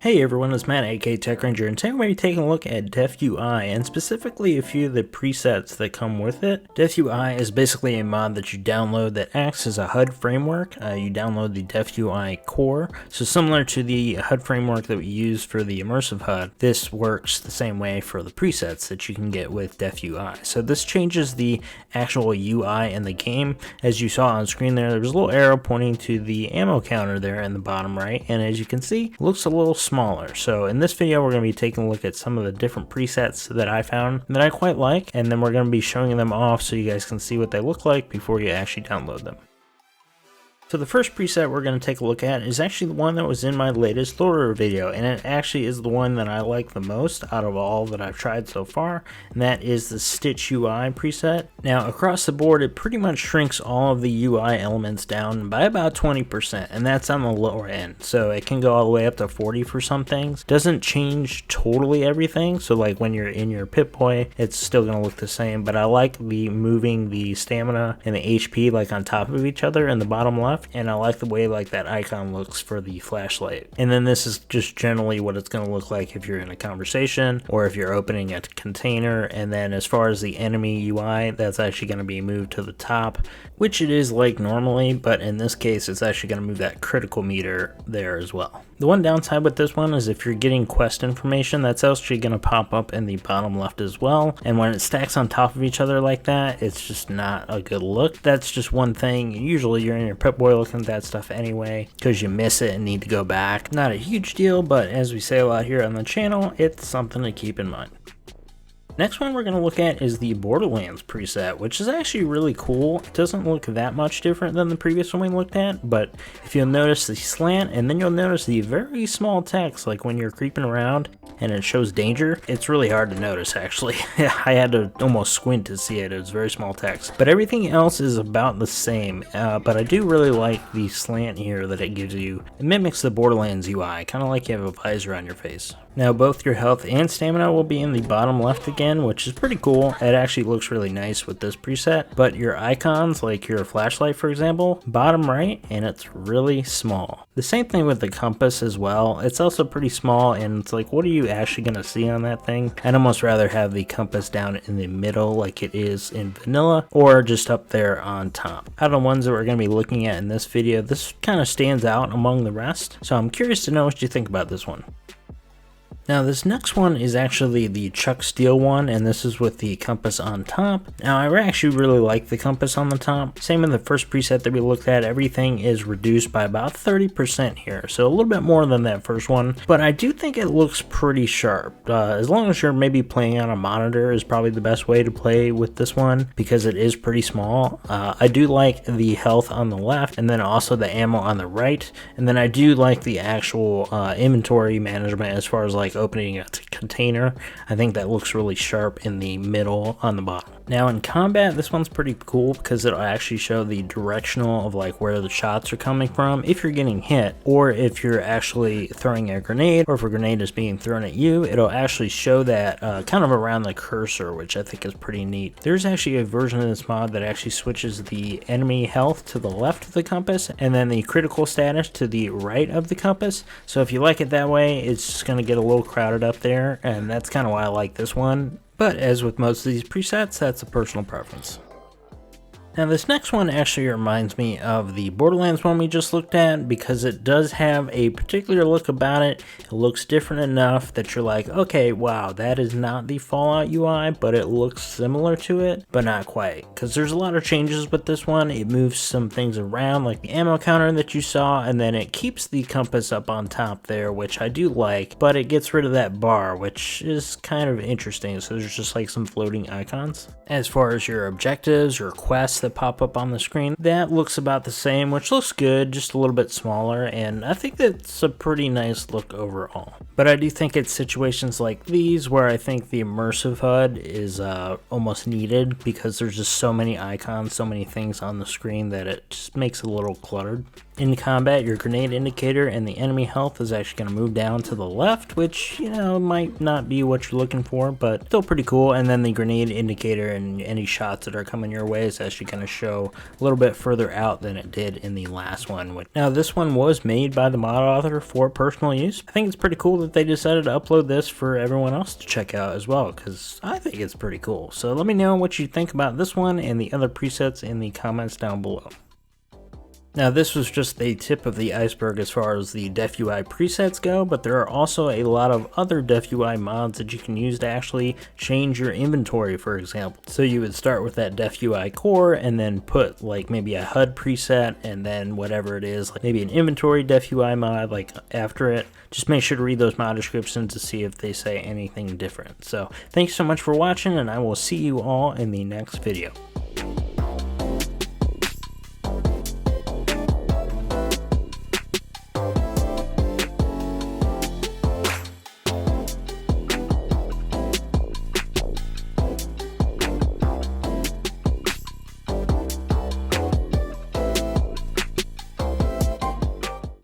Hey everyone, it's Matt, aka Tech Ranger, and today we're going to be taking a look at DefUI, and specifically a few of the presets that come with it. DefUI is basically a mod that you download that acts as a HUD framework. You download the DefUI core, so similar to the HUD framework that we use for the immersive HUD, this works the same way for the presets that you can get with DefUI. So this changes the actual UI in the game. As you saw on screen there was a little arrow pointing to the ammo counter there in the bottom right, and as you can see, it looks a little smaller. So in this video we're going to be taking a look at some of the different presets that I found that I quite like, and then we're going to be showing them off so you guys can see what they look like before you actually download them. So the first preset we're going to take a look at is actually the one that was in my latest Thor video, and it actually is the one that I like the most out of all that I've tried so far, and that is the Stitch UI preset. Now across the board it pretty much shrinks all of the UI elements down by about 20%, and that's on the lower end, so it can go all the way up to 40 for some things. Doesn't change totally everything, so like when you're in your Pip-Boy it's still going to look the same, but I like the moving the stamina and the HP like on top of each other in the bottom left. And I like the way like that icon looks for the flashlight. And then this is just generally what it's going to look like if you're in a conversation or if you're opening a container. And then as far as the enemy UI, that's actually going to be moved to the top, which it is like normally, but in this case it's actually going to move that critical meter there as well. The one downside with this one is if you're getting quest information, that's actually going to pop up in the bottom left as well, and when it stacks on top of each other like that, it's just not a good look. That's just one thing. Usually you're in your Pip-Boy looking at that stuff anyway because you miss it and need to go back. Not a huge deal, but as we say a lot here on the channel, it's something to keep in mind. Next one we're going to look at is the Borderlands preset, which is actually really cool. It doesn't look that much different than the previous one we looked at, but if you'll notice the slant, and then you'll notice the very small text, like when you're creeping around and it shows danger, it's really hard to notice actually. I had to almost squint to see it. It was very small text, but everything else is about the same, but I do really like the slant here that it gives you. It mimics the Borderlands UI, kind of like you have a visor on your face. Now both your health and stamina will be in the bottom left again, which is pretty cool. It actually looks really nice with this preset, but your icons, like your flashlight for example, bottom right, and it's really small. The same thing with the compass as well. It's also pretty small, and it's like, what are you actually going to see on that thing? I'd almost rather have the compass down in the middle like it is in vanilla, or just up there on top. Out of the ones that we're going to be looking at in this video, this kind of stands out among the rest, so I'm curious to know what you think about this one. Now this next one is actually the Chucksteel one, and this is with the compass on top. Now I actually really like the compass on the top. Same in the first preset that we looked at, everything is reduced by about 30% here, so a little bit more than that first one, but I do think it looks pretty sharp. As long as you're maybe playing on a monitor is probably the best way to play with this one, because it is pretty small. I do like the health on the left, and then also the ammo on the right, and then I do like the actual inventory management as far as like opening a container. I think that looks really sharp in the middle on the bottom. Now in combat, this one's pretty cool because it'll actually show the directional of like where the shots are coming from if you're getting hit, or if you're actually throwing a grenade, or if a grenade is being thrown at you, it'll actually show that kind of around the cursor, which I think is pretty neat. There's actually a version of this mod that actually switches the enemy health to the left of the compass and then the critical status to the right of the compass. So if you like it that way, it's just going to get a little crowded up there, and that's kind of why I like this one. But as with most of these presets, that's a personal preference. Now this next one actually reminds me of the Borderlands one we just looked at, because it does have a particular look about it. It looks different enough that you're like, okay, wow, that is not the Fallout UI, but it looks similar to it, but not quite. Because there's a lot of changes with this one. It moves some things around, like the ammo counter that you saw, and then it keeps the compass up on top there, which I do like, but it gets rid of that bar, which is kind of interesting. So there's just like some floating icons. As far as your objectives, your quests that pop up on the screen, that looks about the same, which looks good, just a little bit smaller, and I think that's a pretty nice look overall. But I do think it's situations like these where I think the immersive HUD is almost needed, because there's just so many icons, so many things on the screen that it just makes it a little cluttered. In combat, your grenade indicator and the enemy health is actually going to move down to the left, which, you know, might not be what you're looking for, but still pretty cool. And then the grenade indicator and any shots that are coming your way is actually going going to show a little bit further out than it did in the last one. Now this one was made by the mod author for personal use. I think it's pretty cool that they decided to upload this for everyone else to check out as well, because I think it's pretty cool. So let me know what you think about this one and the other presets in the comments down below. Now this was just the tip of the iceberg as far as the DefUI presets go, but there are also a lot of other DefUI mods that you can use to actually change your inventory, for example. So you would start with that DefUI core and then put like maybe a HUD preset and then whatever it is, like maybe an inventory DefUI mod like after it. Just make sure to read those mod descriptions to see if they say anything different. So thanks so much for watching, and I will see you all in the next video.